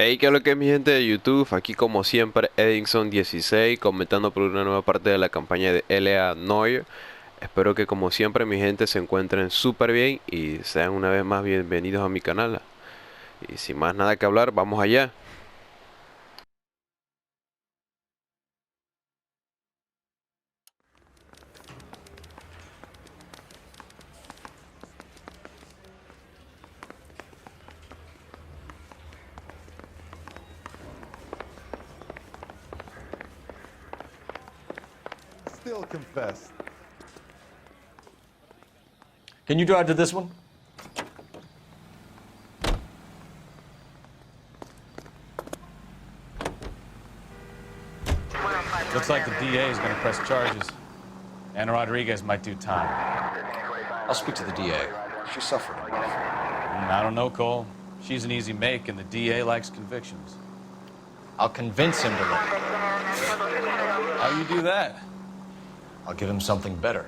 Hey, ¿qué es lo que es mi gente de YouTube? Aquí como siempre Edinson16 comentando por una nueva parte de la campaña de L.A.NOIRE. Espero que como siempre mi gente se encuentren súper bien y sean una vez más bienvenidos a mi canal. Y sin más nada que hablar, vamos allá. Still confess. Can you drive to this one? Looks like the DA is going to press charges. Anna Rodriguez might do time. I'll speak to the DA. She suffered enough. I don't know, Cole. She's an easy make, and the DA likes convictions. I'll convince him to let her. How do you do that? I'll give him something better.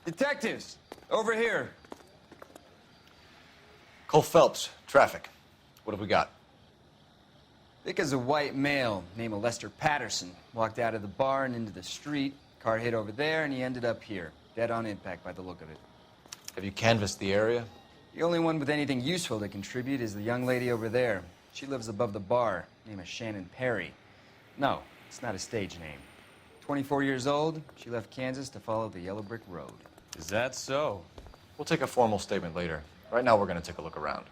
Detectives, over here. Cole Phelps, traffic. What have we got? Thick as a white male named Lester Patterson walked out of the bar and into the street. Car hit over there, and he ended up here, dead on impact by the look of it. Have you canvassed the area? The only one with anything useful to contribute is the young lady over there. She lives above the bar. Name is Shannon Perry. No, it's not a stage name. 24 years old, she left Kansas to follow the yellow brick road. Is that so? We'll take a formal statement later. Right now, we're going to take a look around.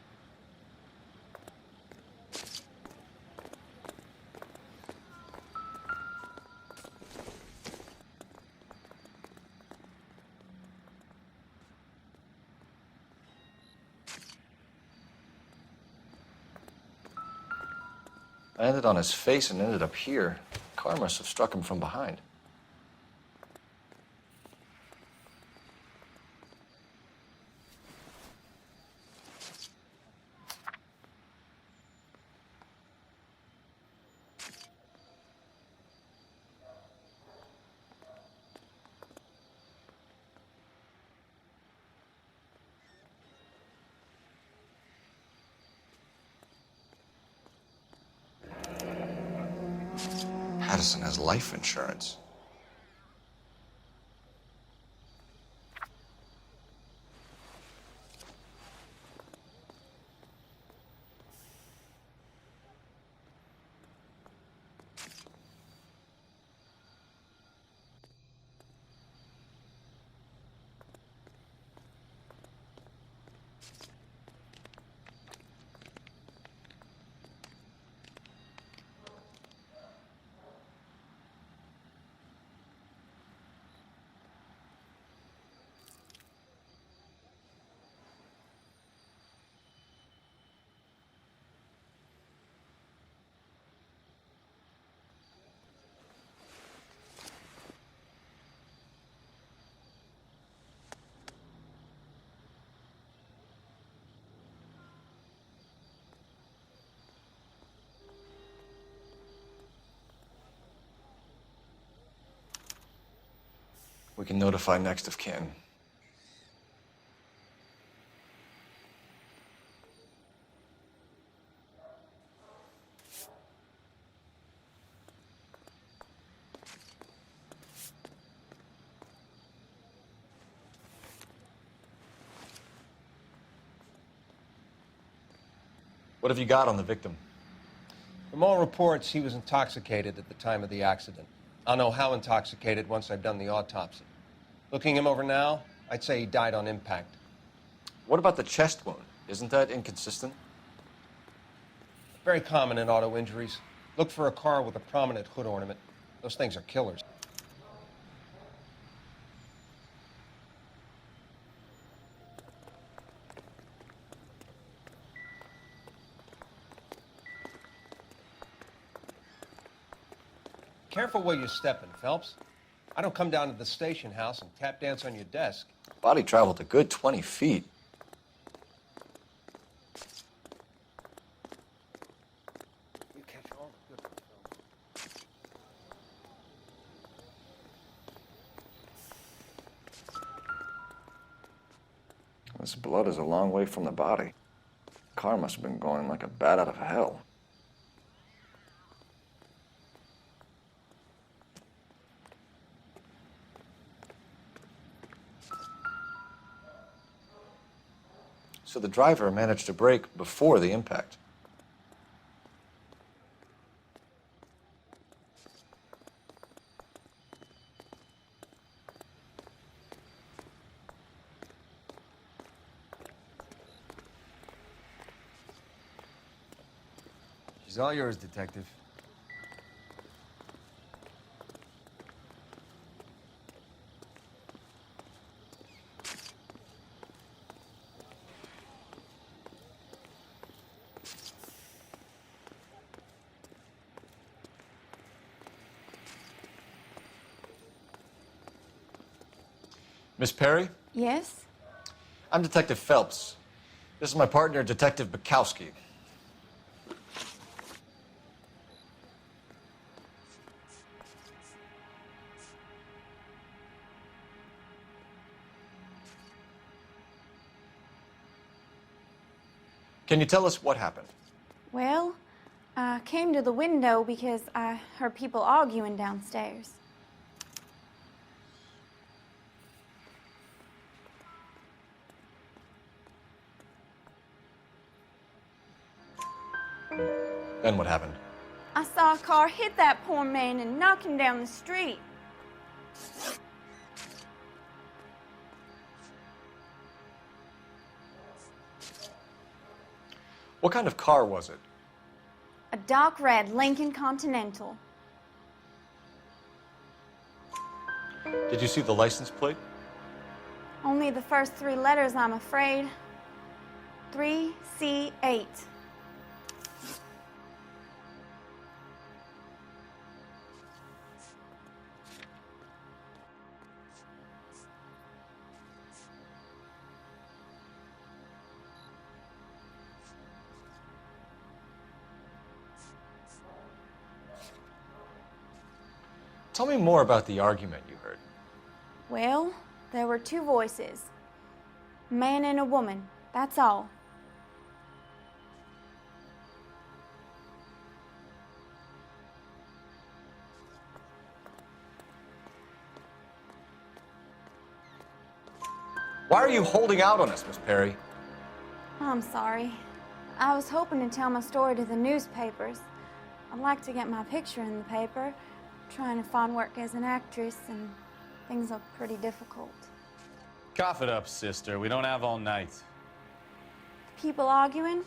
I landed on his face and ended up here. The car must have struck him from behind. Patterson has life insurance. We can notify next of kin. What have you got on the victim? From all reports, he was intoxicated at the time of the accident. I'll know how intoxicated once I've done the autopsy. Looking him over now, I'd say he died on impact. What about the chest wound? Isn't that inconsistent? Very common in auto injuries. Look for a car with a prominent hood ornament. Those things are killers. careful where you're stepping, Phelps. I don't come down to the station house and tap dance on your desk. Body traveled a good 20 feet. You catch all the good ones, Phelps. This blood is a long way from the body. Car must have been going like a bat out of hell. So the driver managed to brake before the impact. She's all yours, Detective. Miss Perry? Yes? I'm Detective Phelps. This is my partner, Detective Bukowski. Can you tell us what happened? Well, I came to the window because I heard people arguing downstairs. Then what happened? I saw a car hit that poor man and knock him down the street. What kind of car was it? A dark red Lincoln Continental. Did you see the license plate? Only the first three letters, I'm afraid. 3C8. Tell me more about the argument you heard. Well, there were two voices. A man and a woman, that's all. Why are you holding out on us, Miss Perry? I'm sorry. I was hoping to tell my story to the newspapers. I'd like to get my picture in the paper. Trying to find work as an actress, and things are pretty difficult. Cough it up, sister. We don't have all night. People arguing?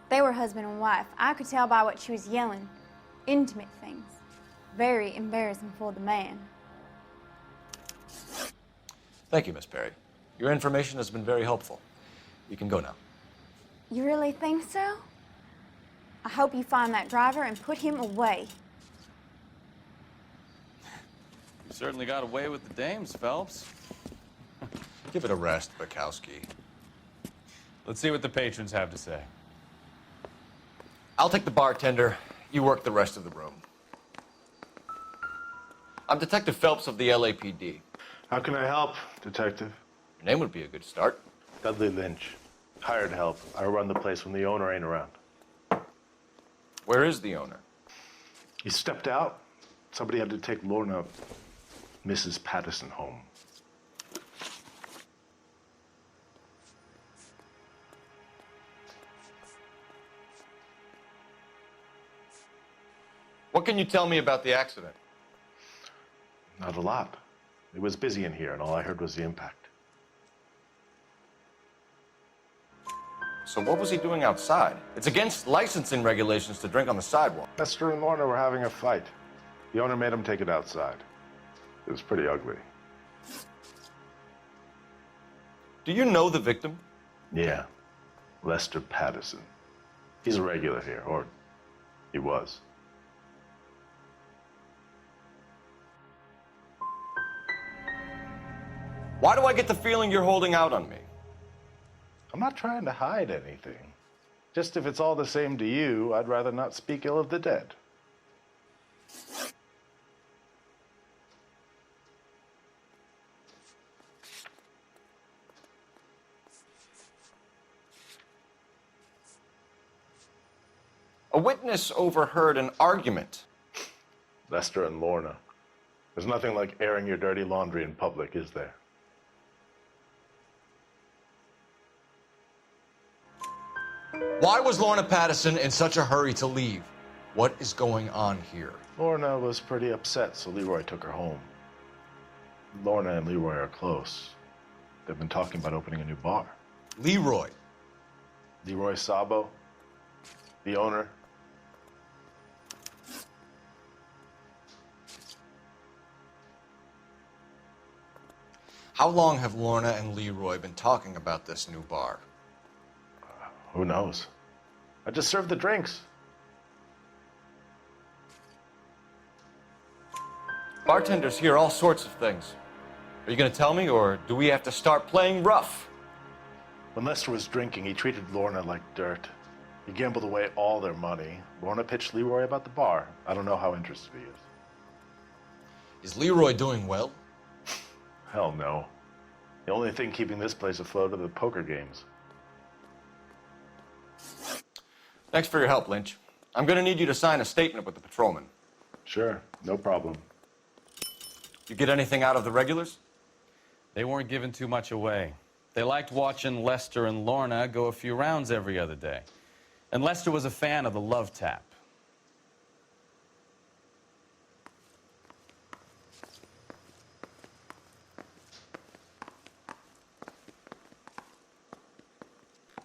They were husband and wife. I could tell by what she was yelling. Intimate things. Very embarrassing for the man. Thank you, Miss Perry. Your information has been very helpful. You can go now. You really think so? I hope you find that driver and put him away. You certainly got away with the dames, Phelps. Give it a rest, Bukowski. Let's see what the patrons have to say. I'll take the bartender. You work the rest of the room. I'm Detective Phelps of the LAPD. How can I help, Detective? Your name would be a good start. Dudley Lynch. Hired help. I run the place when the owner ain't around. Where is the owner? He stepped out. Somebody had to take Lorna, Mrs. Patterson, home. What can you tell me about the accident? Not a lot. It was busy in here, and all I heard was the impact. So what was he doing outside? It's against licensing regulations to drink on the sidewalk. Lester and Lorna were having a fight. The owner made him take it outside. It was pretty ugly. Do you know the victim? Yeah. Lester Patterson. He's a regular here, or he was. Why do I get the feeling you're holding out on me? I'm not trying to hide anything. Just if it's all the same to you, I'd rather not speak ill of the dead. A witness overheard an argument. Lester and Lorna. There's nothing like airing your dirty laundry in public, is there? Why was Lorna Patterson in such a hurry to leave? What is going on here? Lorna was pretty upset, so Leroy took her home. Lorna and Leroy are close. They've been talking about opening a new bar. Leroy. Leroy Sabo, the owner. How long have Lorna and Leroy been talking about this new bar? Who knows? I just served the drinks. Bartenders hear all sorts of things. Are you going to tell me, or do we have to start playing rough? When Lester was drinking, he treated Lorna like dirt. He gambled away all their money. Lorna pitched Leroy about the bar. I don't know how interested he is. Is Leroy doing well? Hell no. The only thing keeping this place afloat are the poker games. Thanks for your help, Lynch. I'm going to need you to sign a statement with the patrolman. Sure, no problem. You get anything out of the regulars? They weren't giving too much away. They liked watching Lester and Lorna go a few rounds every other day. And Lester was a fan of the love tap.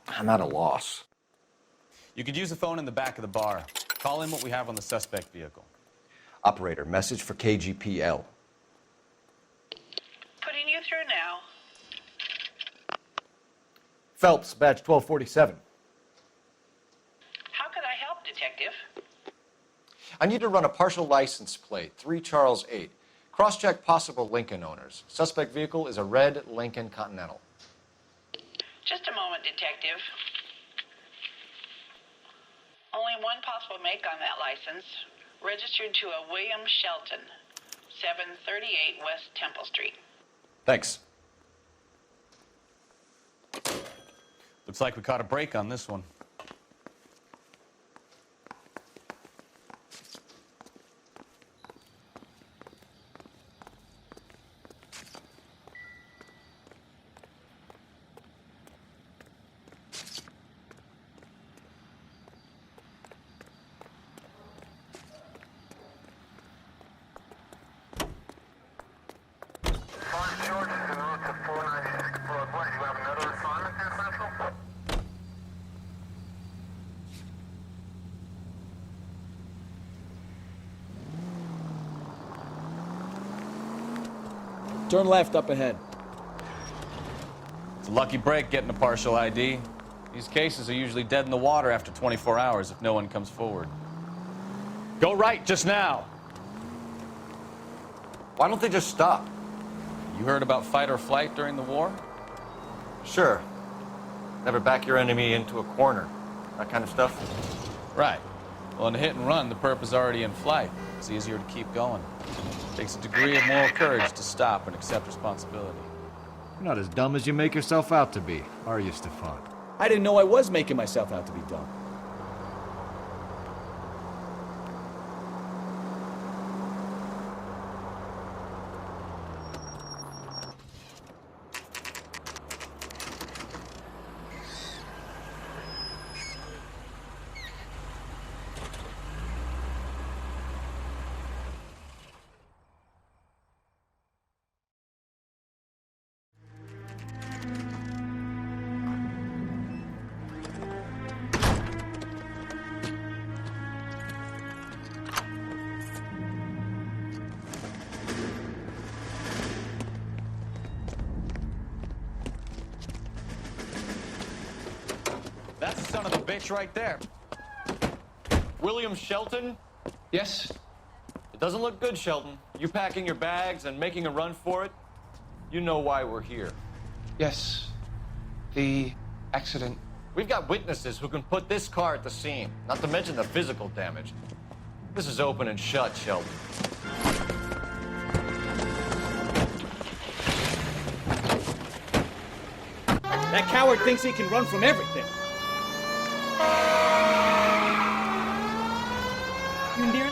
I'm at a loss. You could use the phone in the back of the bar. Call in what we have on the suspect vehicle. Operator, message for KGPL. Putting you through now. Phelps, badge 1247. How could I help, Detective? I need to run a partial license plate, 3 Charles 8. Cross-check possible Lincoln owners. Suspect vehicle is a red Lincoln Continental. Just a moment, Detective. Only one possible make on that license. Registered to a William Shelton, 738 West Temple Street. Thanks. Looks like we caught a break on this one. Turn left up ahead. It's a lucky break getting a partial ID. These cases are usually dead in the water after 24 hours if no one comes forward. Go right just now. Why don't they just stop? You heard about fight or flight during the war? Sure. Never back your enemy into a corner. That kind of stuff. Right. Well, in a hit and run, the perp is already in flight. It's easier to keep going. Takes a degree of moral courage to stop and accept responsibility. You're not as dumb as you make yourself out to be, are you, Stefan? I didn't know I was making myself out to be dumb. That's the son of a bitch right there. William Shelton? Yes? It doesn't look good, Shelton. You packing your bags and making a run for it? You know why we're here. Yes. The accident. We've got witnesses who can put this car at the scene, not to mention the physical damage. This is open and shut, Sheldon. That coward thinks he can run from everything. You near?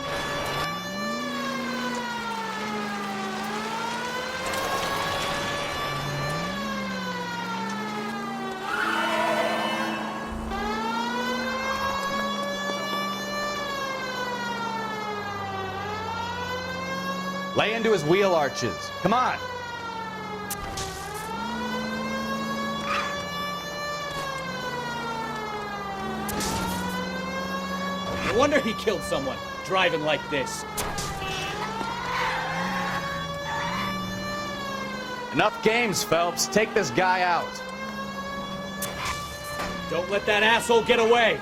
Lay into his wheel arches. Come on. No wonder he killed someone, driving like this. Enough games, Phelps. Take this guy out. Don't let that asshole get away.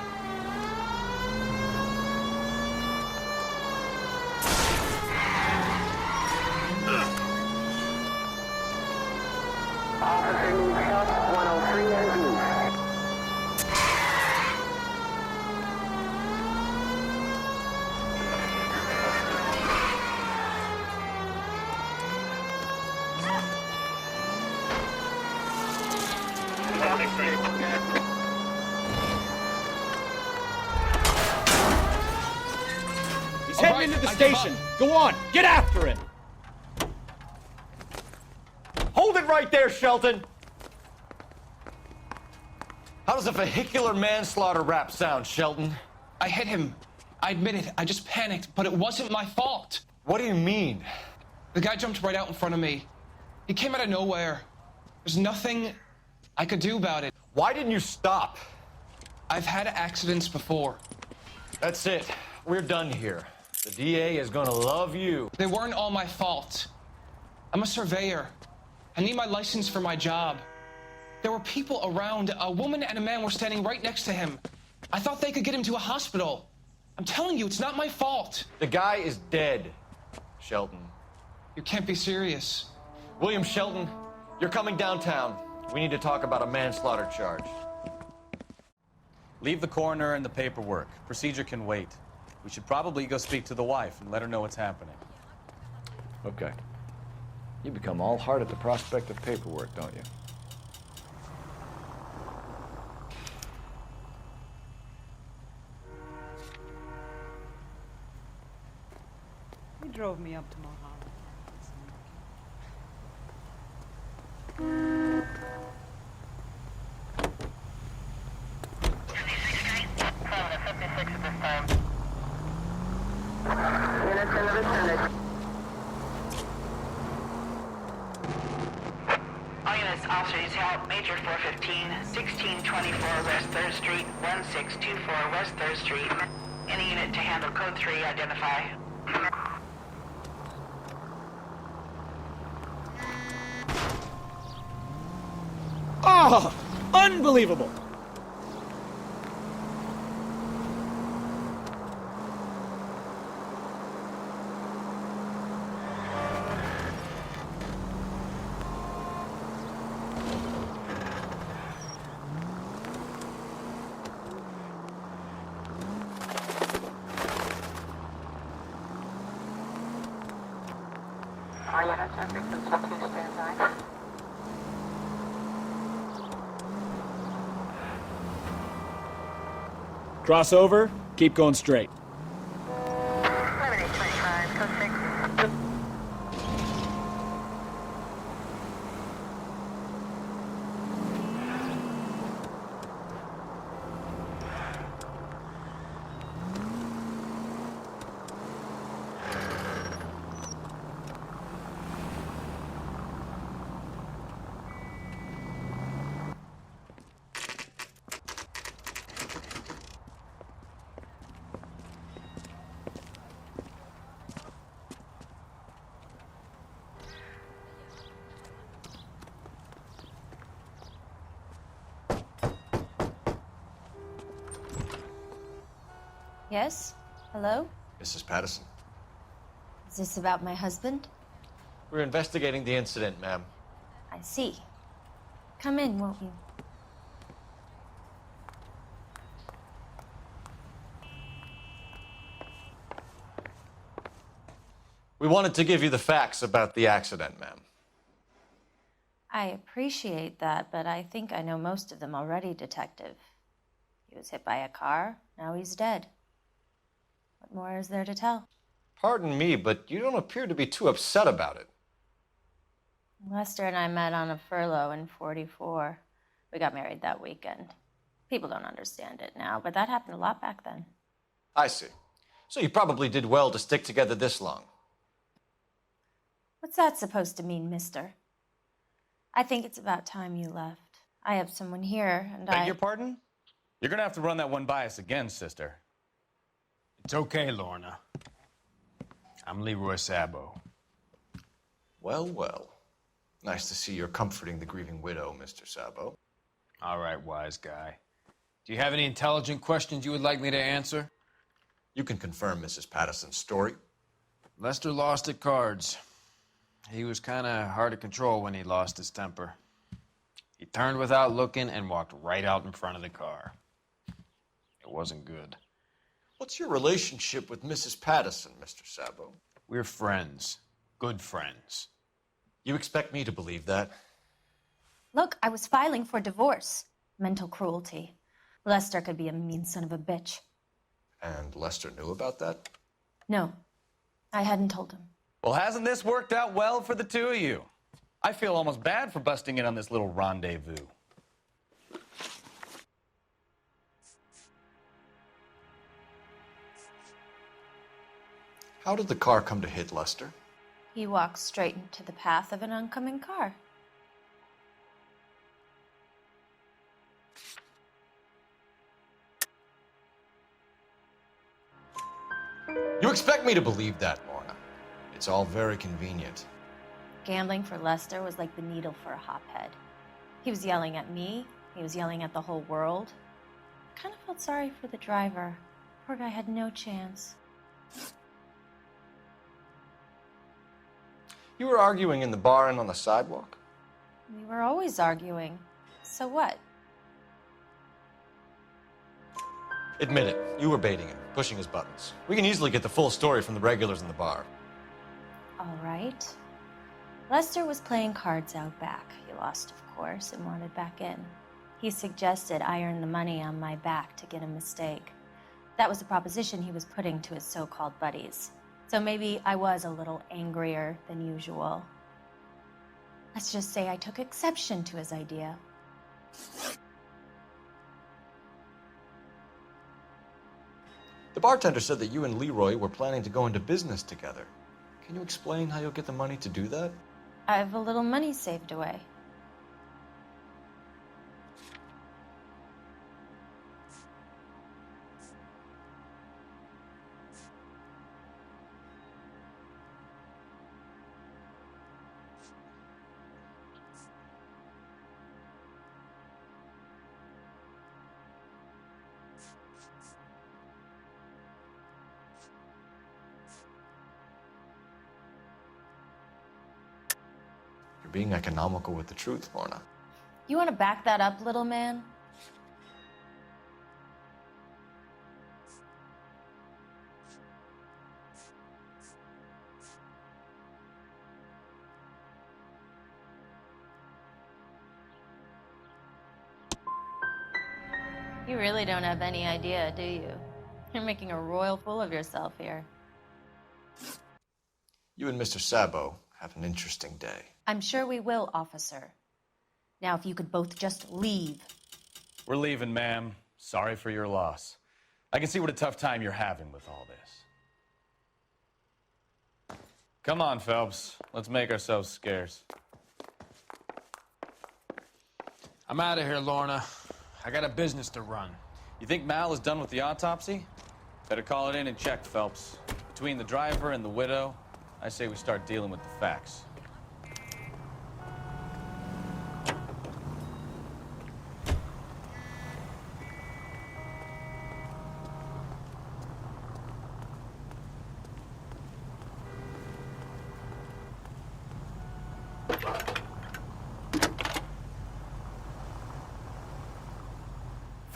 He's heading into the station. Go on, get after him. Hold it right there, Shelton! How does a vehicular manslaughter rap sound, Shelton? I hit him. I admit it. I just panicked, but it wasn't my fault. What do you mean? The guy jumped right out in front of me. He came out of nowhere. There's nothing I could do about it. Why didn't you stop? I've had accidents before. That's it. We're done here. The DA is gonna love you. They weren't all my fault. I'm a surveyor. I need my license for my job. There were people around. A woman and a man were standing right next to him. I thought they could get him to a hospital. I'm telling you, it's not my fault. The guy is dead, Shelton. You can't be serious. William Shelton, you're coming downtown. We need to talk about a manslaughter charge. Leave the coroner and the paperwork. Procedure can wait. We should probably go speak to the wife and let her know what's happening. Okay. You become all heart at the prospect of paperwork, don't you? He drove me up to Mulholland. All units, officers help. Major 415, 1624 West 3rd Street, 1624 West 3rd Street. Any unit to handle code 3, identify. Oh, unbelievable. Cross over, keep going straight. Yes? Hello? Mrs. Patterson. Is this about my husband? We're investigating the incident, ma'am. I see. Come in, won't you? We wanted to give you the facts about the accident, ma'am. I appreciate that, but I think I know most of them already, Detective. He was hit by a car, now he's dead. What more is there to tell? Pardon me, but you don't appear to be too upset about it. Lester and I met on a furlough in '44. We got married that weekend. People don't understand it now, but that happened a lot back then. I see. So you probably did well to stick together this long. What's that supposed to mean, mister? I think it's about time you left. I have someone here, and Beg your pardon? You're gonna have to run that one by us again, sister. It's okay, Lorna. I'm Leroy Sabo. Well, well. Nice to see you're comforting the grieving widow, Mr. Sabo. All right, wise guy. Do you have any intelligent questions you would like me to answer? You can confirm Mrs. Patterson's story. Lester lost at cards. He was kind of hard to control when he lost his temper. He turned without looking and walked right out in front of the car. It wasn't good. What's your relationship with Mrs. Patterson, Mr. Sabo? We're friends. Good friends. You expect me to believe that? Look, I was filing for divorce. Mental cruelty. Lester could be a mean son of a bitch. And Lester knew about that? No, I hadn't told him. Well, hasn't this worked out well for the two of you? I feel almost bad for busting in on this little rendezvous. How did the car come to hit Lester? He walked straight into the path of an oncoming car. You expect me to believe that, Lorna? It's all very convenient. Gambling for Lester was like the needle for a hophead. He was yelling at me. He was yelling at the whole world. I kind of felt sorry for the driver. Poor guy had no chance. You were arguing in the bar and on the sidewalk? We were always arguing. So what? Admit it, you were baiting him, pushing his buttons. We can easily get the full story from the regulars in the bar. All right. Lester was playing cards out back. He lost, of course, and wanted back in. He suggested I earn the money on my back to get a mistake. That was the proposition he was putting to his so-called buddies. So maybe I was a little angrier than usual. Let's just say I took exception to his idea. The bartender said that you and Leroy were planning to go into business together. Can you explain how you'll get the money to do that? I have a little money saved away. You're being economical with the truth, Lorna. You want to back that up, little man? You really don't have any idea, do you? You're making a royal fool of yourself here. You and Mr. Sabo have an interesting day. I'm sure we will, officer. Now, if you could both just leave. We're leaving, ma'am. Sorry for your loss. I can see what a tough time you're having with all this. Come on, Phelps. Let's make ourselves scarce. I'm out of here, Lorna. I got a business to run. You think Mal is done with the autopsy? Better call it in and check, Phelps. Between the driver and the widow, I say we start dealing with the facts.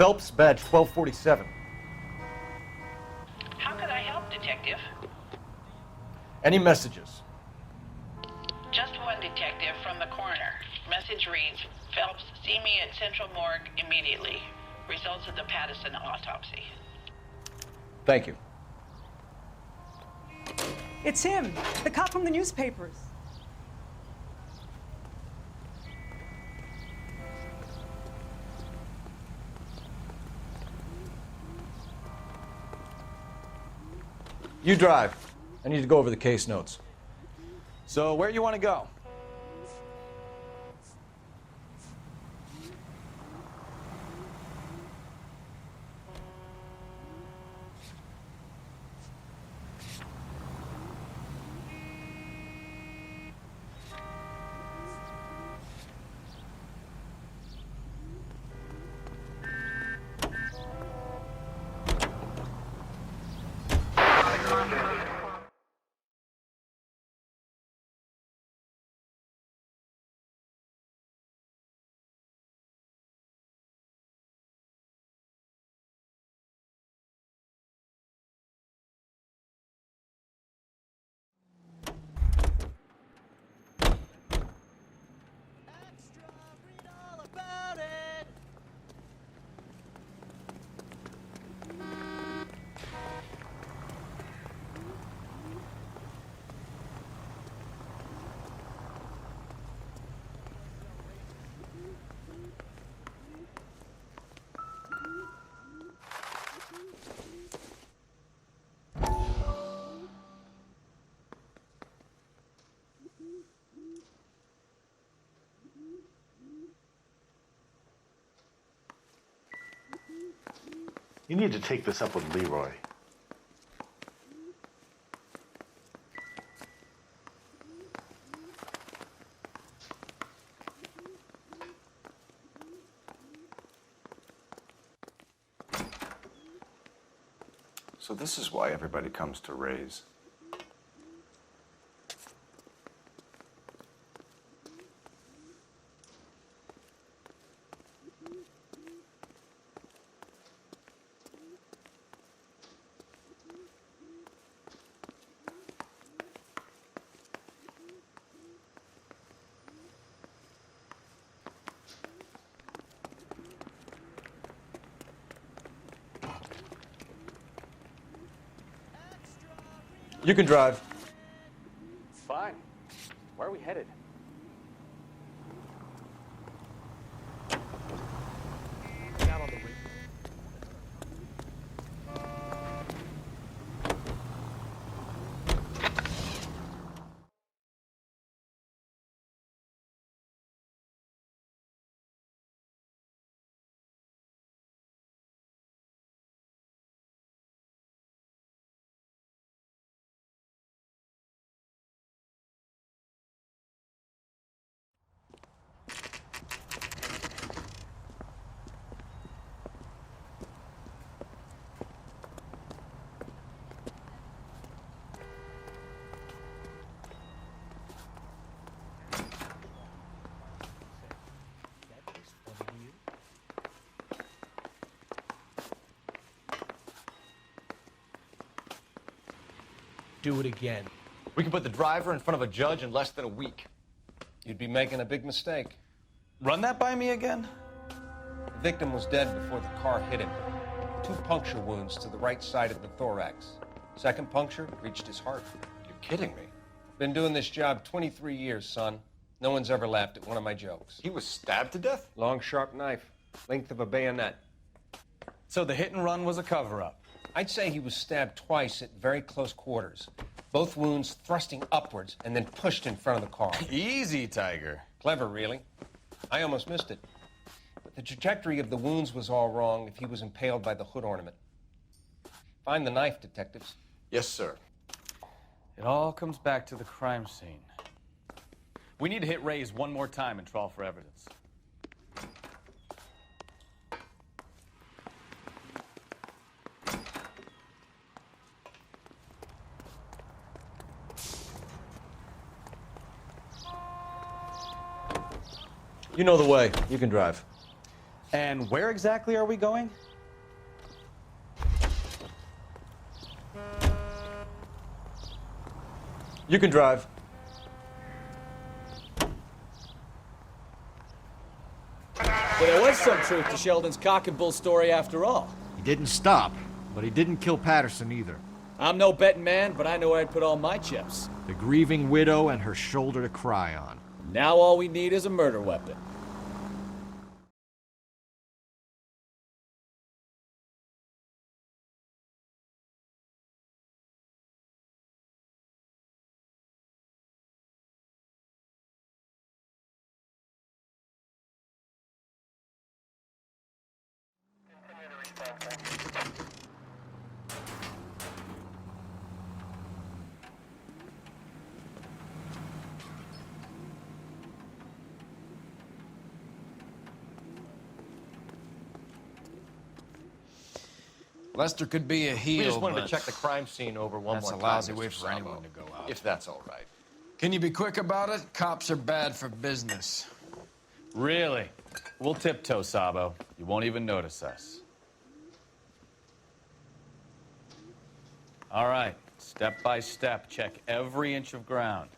Phelps, badge 1247. How could I help, Detective? Any messages? Just one detective from the coroner. Message reads, Phelps, see me at Central Morgue immediately. Results of the Pattison autopsy. Thank you. It's him, the cop from the newspapers. You drive. I need to go over the case notes. So, where you want to go? You need to take this up with Leroy. So this is why everybody comes to Ray's. You can drive. Fine. Where are we headed? Out on the reef. Do it again. We can put the driver in front of a judge in less than a week. You'd be making a big mistake. Run that by me again? The victim was dead before the car hit him. 2 puncture wounds to the right side of the thorax. Second puncture reached his heart. You're kidding me. Been doing this job 23 years, son. No one's ever laughed at one of my jokes. He was stabbed to death? Long, sharp knife. Length of a bayonet. So the hit and run was a cover-up? I'd say he was stabbed twice at very close quarters. Both wounds thrusting upwards and then pushed in front of the car. Easy, Tiger. Clever, really. I almost missed it. But the trajectory of the wounds was all wrong if he was impaled by the hood ornament. Find the knife, detectives. Yes, sir. It all comes back to the crime scene. We need to hit Ray's one more time and trawl for evidence. You know the way. You can drive. And where exactly are we going? You can drive. Well, there was some truth to Sheldon's cock and bull story after all. He didn't stop, but he didn't kill Patterson either. I'm no betting man, but I know where I'd put all my chips. The grieving widow and her shoulder to cry on. Now all we need is a murder weapon. Lester could be a heel, We just wanted but to check the crime scene over one that's more a time. lousy way Mr. for Sabo. anyone to go out. If that's all right. Can you be quick about it? Cops are bad for business. Really? We'll tiptoe, Sabo. You won't even notice us. All right, step by step, check every inch of ground.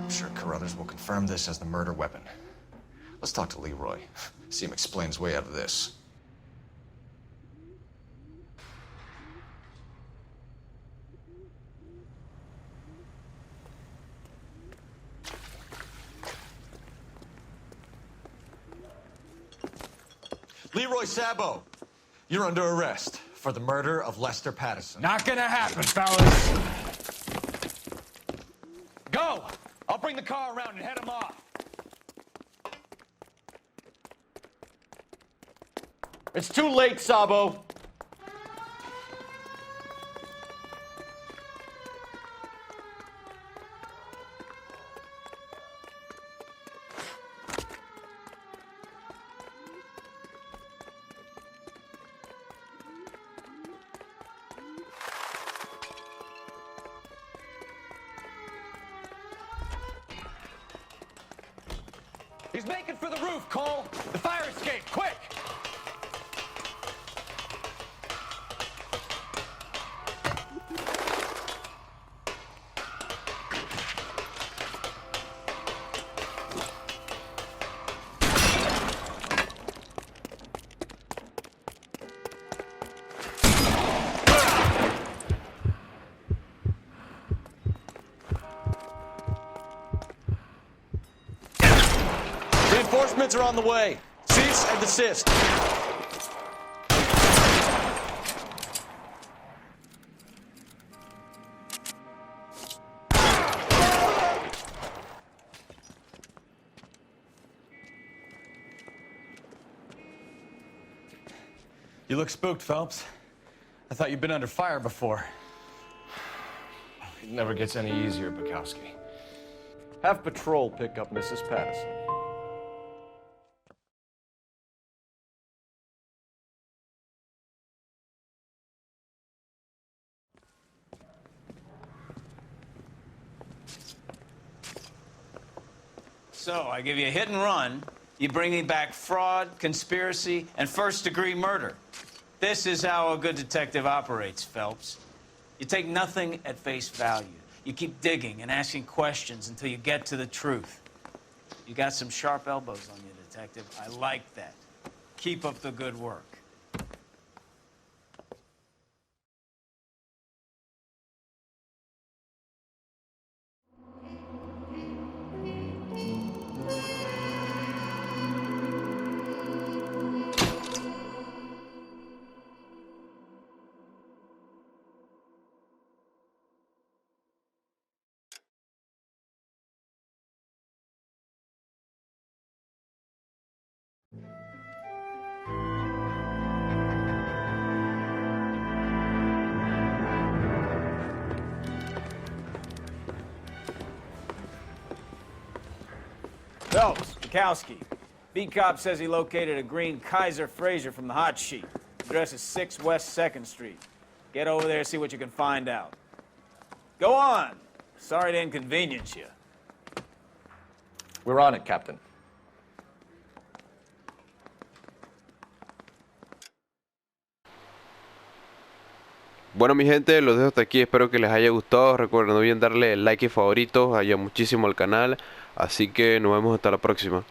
I'm sure Carruthers will confirm this as the murder weapon. Let's talk to Leroy. See him explain his way out of this. Leroy Sabo, you're under arrest for the murder of Lester Patterson. Not gonna happen, fellas. Go! I'll bring the car around and head him off. It's too late, Sabo. He's making for the roof, Cole. The fire escape, quick! Reinforcements are on the way. Cease and desist. You look spooked, Phelps. I thought you'd been under fire before. It never gets any easier, Bukowski. Have patrol pick up Mrs. Patterson. So, I give you a hit and run. You bring me back fraud, conspiracy, and first-degree murder. This is how a good detective operates, Phelps. You take nothing at face value. You keep digging and asking questions until you get to the truth. You got some sharp elbows on you, detective. I like that. Keep up the good work. Phelps, Bukowski. Beat cop says he located a green Kaiser Fraser from the hot sheet. Address is 6 West 2nd Street. Get over there, see what you can find out. Go on. Sorry to inconvenience you. We're on it, Captain. Bueno, mi gente, los dejo hasta aquí. Espero que les haya gustado. Recuerden no olviden darle like y favoritos. Ayuda muchísimo al canal. Así que nos vemos hasta la próxima.